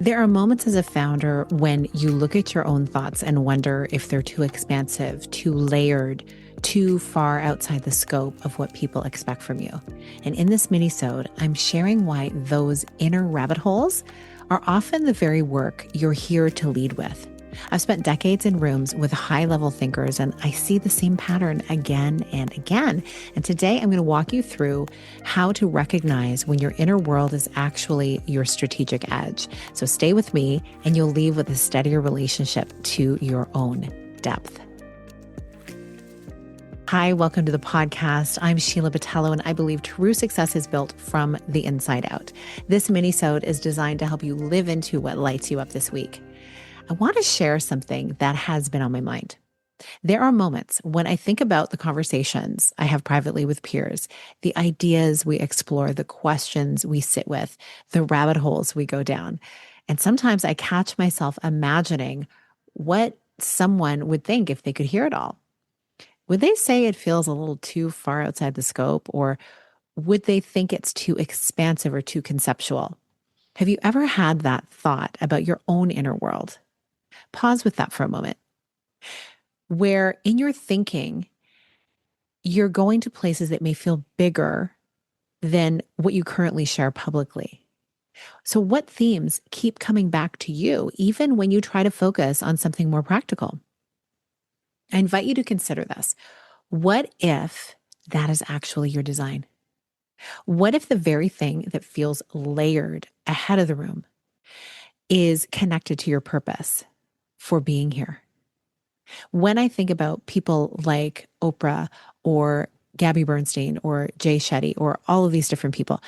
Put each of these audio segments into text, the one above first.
There are moments as a founder when you look at your own thoughts and wonder if they're too expansive, too layered, too far outside the scope of what people expect from you. And in this minisode, I'm sharing why those inner rabbit holes are often the very work you're here to lead with. I've spent decades in rooms with high-level thinkers, and I see the same pattern again and again. And today I'm going to walk you through how to recognize when your inner world is actually your strategic edge. So stay with me, and you'll leave with a steadier relationship to your own depth. Hi, welcome to the podcast. I'm Sheila Botello, and I believe true success is built from the inside out. This minisode is designed to help you live into what lights you up this week. I want to share something that has been on my mind. There are moments when I think about the conversations I have privately with peers, the ideas we explore, the questions we sit with, the rabbit holes we go down. And sometimes I catch myself imagining what someone would think if they could hear it all. Would they say it feels a little too far outside the scope, or would they think it's too expansive or too conceptual? Have you ever had that thought about your own inner world? Pause with that for a moment, where in your thinking, you're going to places that may feel bigger than what you currently share publicly. So what themes keep coming back to you, even when you try to focus on something more practical? I invite you to consider this. What if that is actually your design? What if the very thing that feels layered ahead of the room is connected to your purpose for being here? When I think about people like Oprah or Gabby Bernstein or Jay Shetty or all of these different people,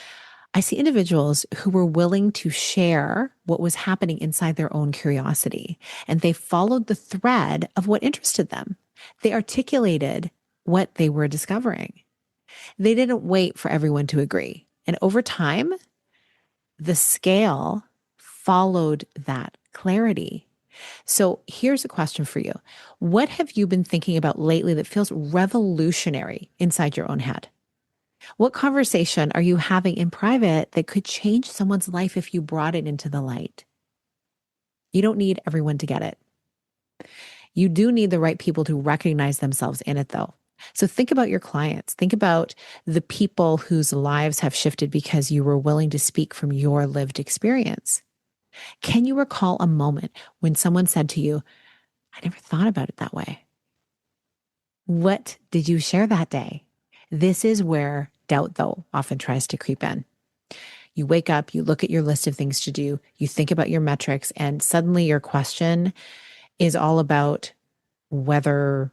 I see individuals who were willing to share what was happening inside their own curiosity, and they followed the thread of what interested them. They articulated what they were discovering. They didn't wait for everyone to agree. And over time, the scale followed that clarity. So here's a question for you. What have you been thinking about lately that feels revolutionary inside your own head? What conversation are you having in private that could change someone's life if you brought it into the light? You don't need everyone to get it. You do need the right people to recognize themselves in it, though. So think about your clients. Think about the people whose lives have shifted because you were willing to speak from your lived experience. Can you recall a moment when someone said to you, "I never thought about it that way"? What did you share that day? This is where doubt, though, often tries to creep in. You wake up, you look at your list of things to do, you think about your metrics, and suddenly your question is all about whether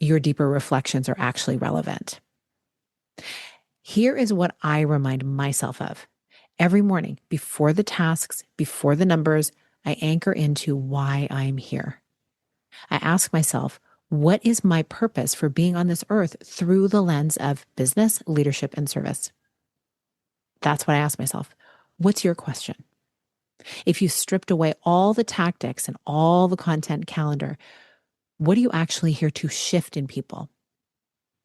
your deeper reflections are actually relevant. Here is what I remind myself of. Every morning, before the tasks, before the numbers, I anchor into why I'm here. I ask myself, what is my purpose for being on this earth through the lens of business, leadership, and service? That's what I ask myself. What's your question? If you stripped away all the tactics and all the content calendar, what are you actually here to shift in people?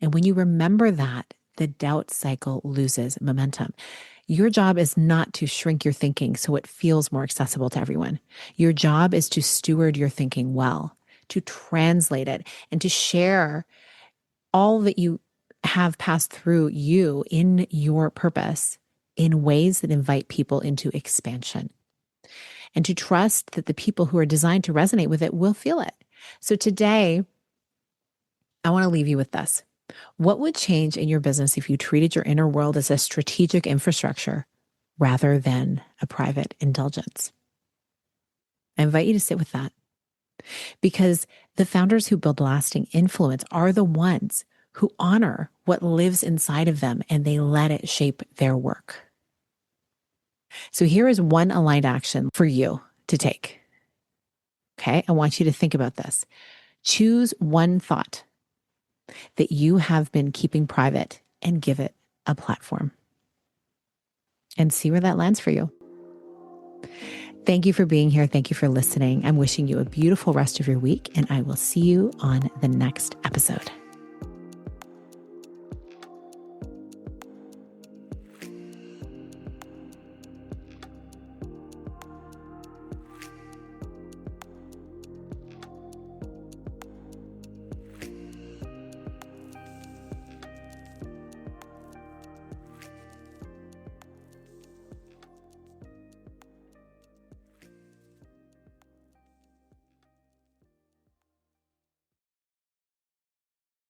And when you remember that, the doubt cycle loses momentum. Your job is not to shrink your thinking so it feels more accessible to everyone. Your job is to steward your thinking well, to translate it, and to share all that you have passed through you in your purpose in ways that invite people into expansion. And to trust that the people who are designed to resonate with it will feel it. So today, I want to leave you with this. What would change in your business if you treated your inner world as a strategic infrastructure rather than a private indulgence? I invite you to sit with that, because the founders who build lasting influence are the ones who honor what lives inside of them and they let it shape their work. So here is one aligned action for you to take. Okay, I want you to think about this. Choose one thought that you have been keeping private and give it a platform. And see where that lands for you. Thank you for being here. Thank you for listening. I'm wishing you a beautiful rest of your week, and I will see you on the next episode.